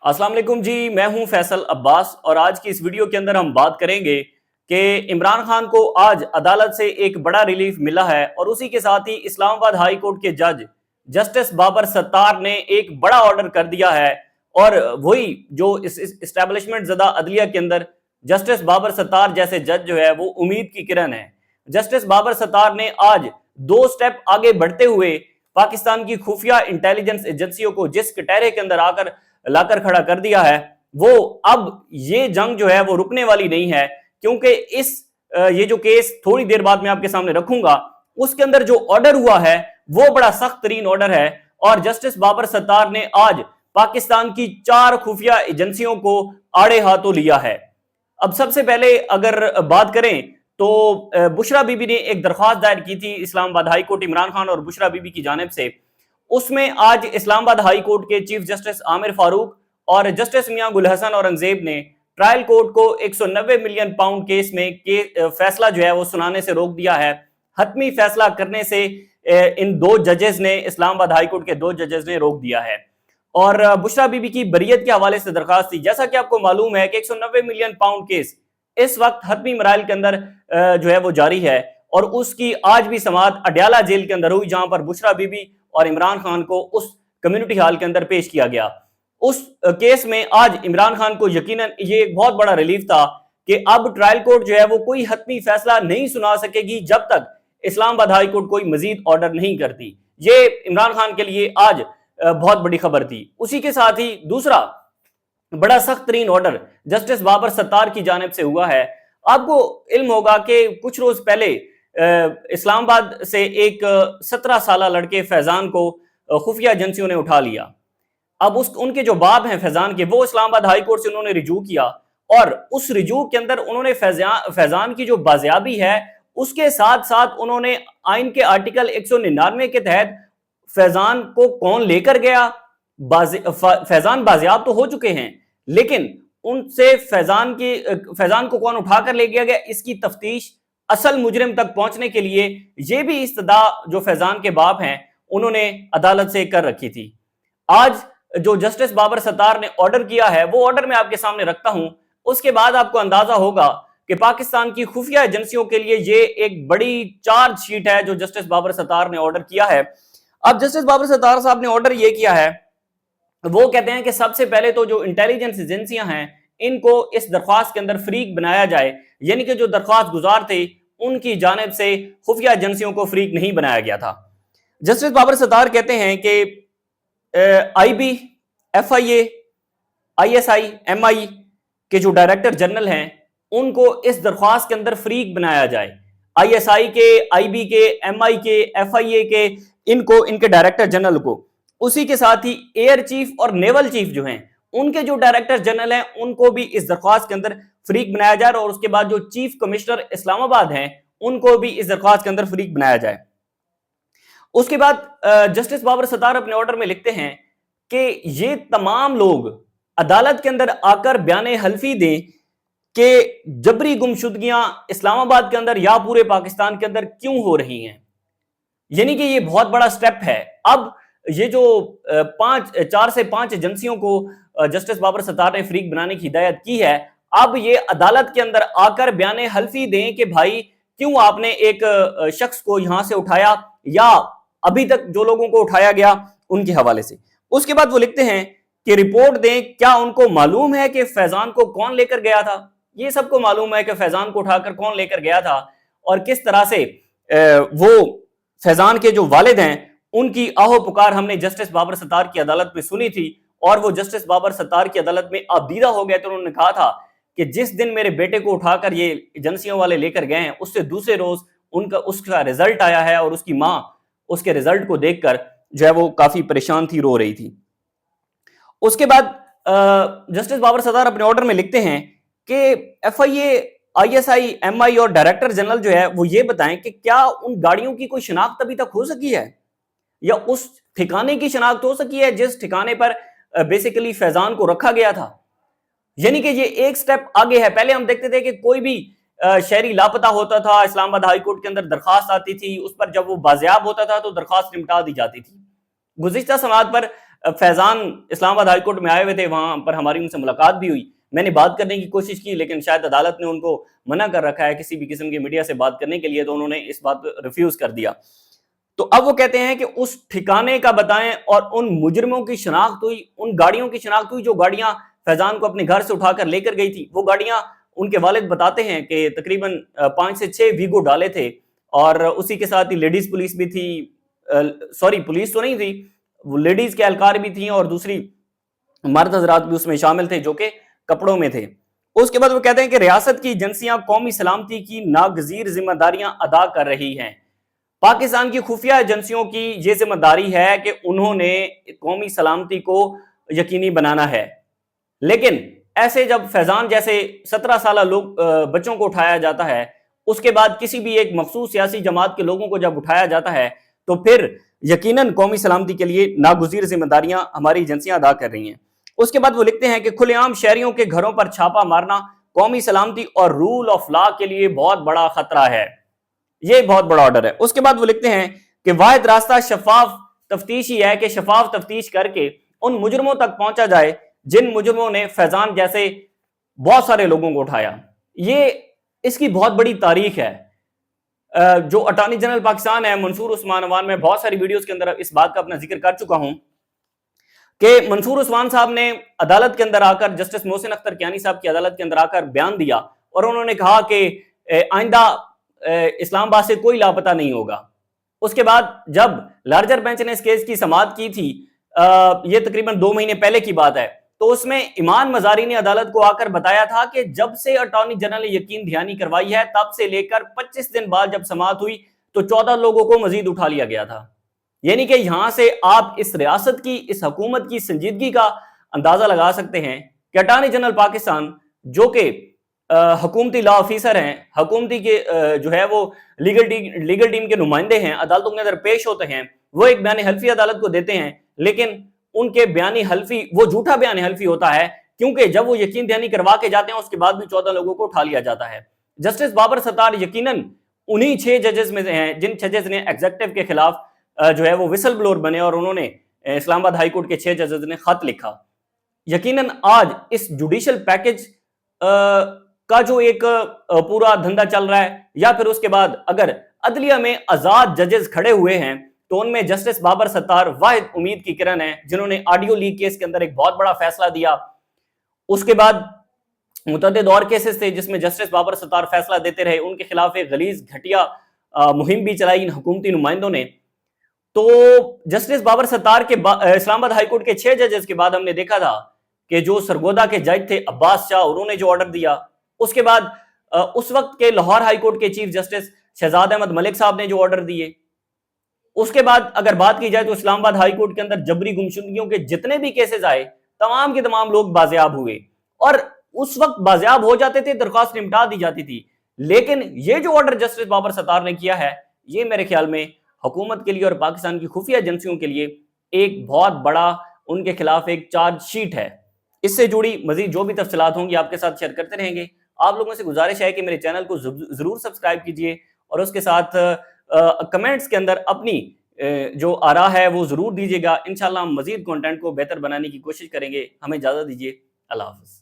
अस्सलाम वालेकुम जी, मैं हूं फैसल अब्बास और आज की इस वीडियो के अंदर हम बात करेंगे कि इमरान खान को आज अदालत से एक बड़ा रिलीफ मिला है और उसी के साथ ही इस्लामाबाद हाई कोर्ट के जज जस्टिस बाबर सत्तार ने एक बड़ा ऑर्डर कर दिया है। और वही जो इस इस्टेब्लिशमेंट ज़दा अदलिया के अंदर जस्टिस बाबर सत्तार जैसे जज जो है वो उम्मीद की किरण है। जस्टिस बाबर सत्तार ने आज दो स्टेप आगे बढ़ते हुए पाकिस्तान की खुफिया इंटेलिजेंस एजेंसियों को जिस कटहरे के अंदर आकर लाकर खड़ा कर दिया है, वो अब ये जंग जो है वो रुकने वाली नहीं है, क्योंकि ये जो केस थोड़ी देर बाद मैं आपके सामने रखूंगा उसके अंदर जो ऑर्डर हुआ है वो बड़ा सख्त तरीन ऑर्डर है। और जस्टिस बाबर सत्तार ने आज पाकिस्तान की 4 खुफिया एजेंसियों को आड़े हाथों लिया है। अब सबसे पहले अगर बात करें तो बुशरा बीबी ने एक दरख्वास्त दायर की थी इस्लामाबाद हाई कोर्ट इमरान खान और बुशरा बीबी की जानिब से। उसमें आज इस्लामाबाद हाई कोर्ट के चीफ जस्टिस आमिर फारूक और जस्टिस मियां गुल हसन औरंगजेब ने ट्रायल कोर्ट को 190 मिलियन पाउंड केस में फैसला जो है वो सुनाने से रोक दिया है। हतमी फैसला करने से इन दो जजेस ने, इस्लामाबाद हाई कोर्ट के 2 जजेस ने रोक दिया है। और बुशरा बीबी की बरियत के हवाले से दरखास्त थी। जैसा कि आपको मालूम है कि 190 मिलियन पाउंड केस इस वक्त हतमी मराइल के अंदर जो है वो जारी है और उसकी आज भी समाअत अडयाला जेल के अंदर हुई, जहां पर बुशरा बीबी और इमरान खान को उस कम्युनिटी हॉल के अंदर पेश किया गया। उस केस में आज इमरान खान को यकीनन ये एक बहुत बड़ा रिलीफ था कि अब ट्रायल कोर्ट जो है वो कोई हतमी फैसला नहीं सुना सकेगी जब तक इस्लामाबाद हाई कोर्ट कोई मजीद ऑर्डर नहीं करती। ये इमरान खान के लिए आज बहुत बड़ी खबर थी। उसी के साथ ही दूसरा बड़ा सख्त तरीन ऑर्डर जस्टिस बाबर सत्तार की जानिब से हुआ है। आपको इल्म होगा कि कुछ रोज पहले इस्लामाबाद से एक 17 साल लड़के फैजान को खुफिया एजेंसियों ने उठा लिया। अब उनके जो बाप हैं फैजान के, वो इस्लामाबाद हाई कोर्ट से उन्होंने रिजू किया और उस रिजू के अंदर उन्होंने फैजान की जो बाजियाबी है उसके साथ साथ उन्होंने आइन के आर्टिकल 199 के तहत फैजान को कौन लेकर गया, फैजान बाजियाब तो हो चुके हैं, लेकिन उनसे फैजान को कौन उठाकर ले गया इसकी तफ्तीश असल मुजरिम तक पहुंचने के लिए ये भी इस्तदा जो फैजान के बाप हैं उन्होंने अदालत से कर रखी थी। आज जो जस्टिस बाबर सत्तार ने ऑर्डर किया है वो ऑर्डर मैं आपके सामने रखता हूं, उसके बाद आपको अंदाजा होगा कि पाकिस्तान की खुफिया एजेंसियों के लिए ये एक बड़ी चार्ज शीट है जो जस्टिस बाबर सत्तार ने ऑर्डर किया है। अब जस्टिस बाबर सत्तार साहब ने ऑर्डर ये किया है, वो कहते हैं कि सबसे पहले तो जो इंटेलिजेंस एजेंसियां हैं इनको इस दरख्वास्त के अंदर फरीक बनाया जाए, यानी कि जो दरख्वास्त गुजार थे उनकी जानिब से खुफिया एजेंसियों को फरीक नहीं बनाया गया था। जस्टिस बाबर सत्तार कहते हैं कि आईबी, एफआईए, आईएसआई, एमआई के जो डायरेक्टर जनरल हैं उनको इस दरख्वास्त के अंदर फरीक बनाया जाए। आईएसआई के, आईबी के, एमआई के, एफआईए के, इनके डायरेक्टर जनरल को, उसी के साथ ही एयर चीफ और नेवल चीफ जो हैं उनके जो डायरेक्टर जनरल हैं उनको भी इस दरख्वास्त के अंदर फरीक बनाया जाए और उसके बाद जो चीफ कमिश्नर इस्लामाबाद हैं उनको भी इस दरख्वास्त के अंदर फरीक बनाया जाए। उसके बाद जस्टिस बाबर सत्तार अपने ऑर्डर में लिखते हैं कि ये तमाम लोग अदालत के अंदर आकर बयाने हल्फी दें कि जबरी गुमशुदगियां इस्लामाबाद के अंदर या पूरे पाकिस्तान के अंदर क्यों हो रही हैं। यानी कि ये बहुत बड़ा स्टेप है। अब ये जो 4 से 5 एजेंसियों को जस्टिस बाबर सत्तार ने फरीक बनाने की हिदायत की है, अब ये अदालत के अंदर आकर बयाने हल्फी दें कि भाई क्यों आपने एक शख्स को यहां से उठाया या अभी तक जो लोगों को उठाया गया उनके हवाले से। उसके बाद वो लिखते हैं कि रिपोर्ट दें, क्या उनको मालूम है कि फैजान को कौन लेकर गया था। ये सबको मालूम है कि फैजान को उठाकर कौन लेकर गया था और किस तरह से वो फैजान के जो वालिद हैं उनकी आहो पुकार हमने जस्टिस बाबर सत्तार की अदालत में सुनी थी और वो जस्टिस बाबर सत्तार की अदालत में आबदीदा हो गए। तो उन्होंने कहा था कि जिस दिन मेरे बेटे को उठाकर ये एजेंसियों वाले लेकर गए हैं उससे दूसरे रोज उसका रिजल्ट आया है और उसकी मां उसके रिजल्ट को देखकर जो है वो काफी परेशान थी, रो रही थी। उसके बाद जस्टिस बाबर सत्तार अपने ऑर्डर में लिखते हैं कि एफआईए, आईएसआई, एमआई और डायरेक्टर जनरल जो है वो ये बताएं कि क्या उन गाड़ियों की कोई शिनाख्त अभी तक हो सकी है या उस ठिकाने की शिनाख्त हो सकी है जिस ठिकाने पर बेसिकली फैजान को रखा गया था। यानी कि ये एक स्टेप आगे है। पहले हम देखते थे कि कोई भी शहरी लापता होता था, इस्लामाबाद हाई कोर्ट के अंदर दरखास्त आती थी, उस पर जब वो बाजियाब होता था तो दरखास्त निपटा दी जाती थी। गुज़िश्ता समाअत पर फैजान इस्लामाबाद हाई कोर्ट में आए हुए थे, वहां पर हमारी उनसे मुलाकात भी हुई। मैंने बात करने की कोशिश की, लेकिन शायद अदालत ने उनको मना कर रखा है किसी भी किस्म की मीडिया से बात करने के लिए, तो उन्होंने इस बात पर रिफ्यूज कर दिया। तो अब वो कहते हैं कि उस ठिकाने का बताएं और उन मुजरिमों की शनाख्त हुई, उन गाड़ियों की शनाख्त हुई जो गाड़ियां फैजान को अपने घर से उठाकर लेकर गई थी। वो गाड़ियां, उनके वालिद बताते हैं कि तकरीबन 5 से 6 वीगो डाले थे, और उसी के साथ ही लेडीज पुलिस भी थी, सॉरी पुलिस तो नहीं थी, वो लेडीज के एहलकार भी थी और दूसरी मर्द हजरात भी उसमें शामिल थे जो कि कपड़ों में थे। उसके बाद वो कहते हैं कि रियासत की एजेंसियां कौमी सलामती की नागजीर जिम्मेदारियां अदा कर रही हैं। पाकिस्तान की खुफिया एजेंसियों की यह जिम्मेदारी है कि उन्होंने कौमी सलामती को यकीनी बनाना है। लेकिन ऐसे जब फैजान जैसे 17 साल लोग बच्चों को उठाया जाता है, उसके बाद किसी भी एक मखसूस सियासी जमात के लोगों को जब उठाया जाता है, तो फिर यकीनन कौमी सलामती के लिए नागुज़ीर जिम्मेदारियां हमारी एजेंसियां अदा कर रही हैं। उसके बाद वो लिखते हैं कि खुलेआम शहरियों के घरों पर छापा मारना कौमी सलामती और रूल ऑफ लॉ के लिए बहुत बड़ा खतरा है। ये बहुत बड़ा ऑर्डर है। उसके बाद वो लिखते हैं कि वाहिद रास्ता शफाफ तफ्तीश ही है कि शफाफ तफ्तीश करके उन मुजरमों तक पहुंचा जाए जिन मुजरमों ने फैजान जैसे बहुत सारे लोगों को उठाया। ये इसकी बहुत बड़ी तारीख है। जो अटॉर्नी जनरल पाकिस्तान है मंसूर उस्मान अवान, में बहुत सारी वीडियोस के अंदर इस बात का अपना जिक्र कर चुका हूं कि मंसूर उस्मान साहब ने अदालत के अंदर आकर, जस्टिस मोहसिन अख्तर कियानी साहब की अदालत के अंदर आकर बयान दिया और उन्होंने कहा कि आइंदा इस्लामाबाद से कोई लापता नहीं होगा। उसके बाद जब लार्जर बेंच ने इस केस की समाअत की थी, ये तकरीबन 2 महीने पहले की बात है, तो उसमें इमान मजारी ने अदालत को आकर बताया था कि जब से अटॉर्नी जनरल ने यकीन दहानी करवाई है, तब से लेकर 25 दिन बाद जब समाअत हुई तो 14 लोगों को मजीद उठा लिया गया था। यानी कि यहां से आप इस रियासत की, इस हुकूमत की संजीदगी का अंदाजा लगा सकते हैं कि अटॉर्नी जनरल पाकिस्तान, जो कि हुकूमती लॉ ऑफिसर हैं, हुकूमती के जो है वो लीगल टीम के नुमाइंदे हैं, अदालतों के अंदर पेश होते हैं, वो एक बयान हल्फी अदालत को देते हैं, लेकिन उनके बयान हल्फी वो झूठा बयान हल्फी होता है, क्योंकि जब वो यकीन दहानी करवा के जाते हैं उसके बाद भी 14 लोगों को उठा लिया जाता है। जस्टिस बाबर सत्तार यकीनन उन्हीं 6 जजेस में से हैं जिन जजेस ने एग्जीक्यूटिव के खिलाफ जो है वो विसल ब्लोअर बने और उन्होंने इस्लामाबाद हाई कोर्ट के 6 जजेस ने खत लिखा। यकीनन आज इस जुडिशियल पैकेज का जो एक पूरा धंधा चल रहा है, या फिर उसके बाद अगर अदलिया में आजाद जजेस खड़े हुए हैं, तो उनमें जस्टिस बाबर सत्तार वाहिद उम्मीद की किरण है, जिन्होंने ऑडियो लीक केस के अंदर एक बहुत बड़ा फैसला दिया। उसके बाद मुतअद्दिद और केसेस थे जिसमें जस्टिस बाबर सत्तार फैसला देते रहे, उनके खिलाफ एक गलीज घटिया मुहिम भी चलाई इन हुकूमती नुमाइंदों ने। तो जस्टिस बाबर सत्तार के इस्लामाबाद हाई कोर्ट के 6 जजेस के बाद हमने देखा था कि जो सरगोदा के जज थे अब्बास शाह, उन्होंने जो ऑर्डर दिया, उसके बाद उस वक्त के लाहौर हाई कोर्ट के चीफ जस्टिस शहजाद अहमद मलिक साहब ने जो ऑर्डर दिए, उसके बाद अगर बात की जाए तो इस्लामाबाद हाई कोर्ट के अंदर जबरी गुमशुदगियों के जितने भी केसेस आए, तमाम के तमाम लोग बाजियाब हुए और उस वक्त बाजियाब हो जाते थे, दरख्वास्त निपटा दी जाती थी। लेकिन ये जो ऑर्डर जस्टिस बाबर सत्तार ने किया है, ये मेरे ख्याल में हुकूमत के लिए और पाकिस्तान की खुफिया एजेंसियों के लिए एक बहुत बड़ा उनके खिलाफ एक चार्जशीट है। इससे जुड़ी मजीद जो भी तफसीलात होंगी आपके साथ शेयर करते रहेंगे। आप लोगों से गुजारिश है कि मेरे चैनल को जरूर सब्सक्राइब कीजिए और उसके साथ कमेंट्स के अंदर अपनी जो आरा है वो जरूर दीजिएगा। इंशाल्लाह हम मजीद कंटेंट को बेहतर बनाने की कोशिश करेंगे। हमें इजाजत दीजिए। अल्लाह हाफिज।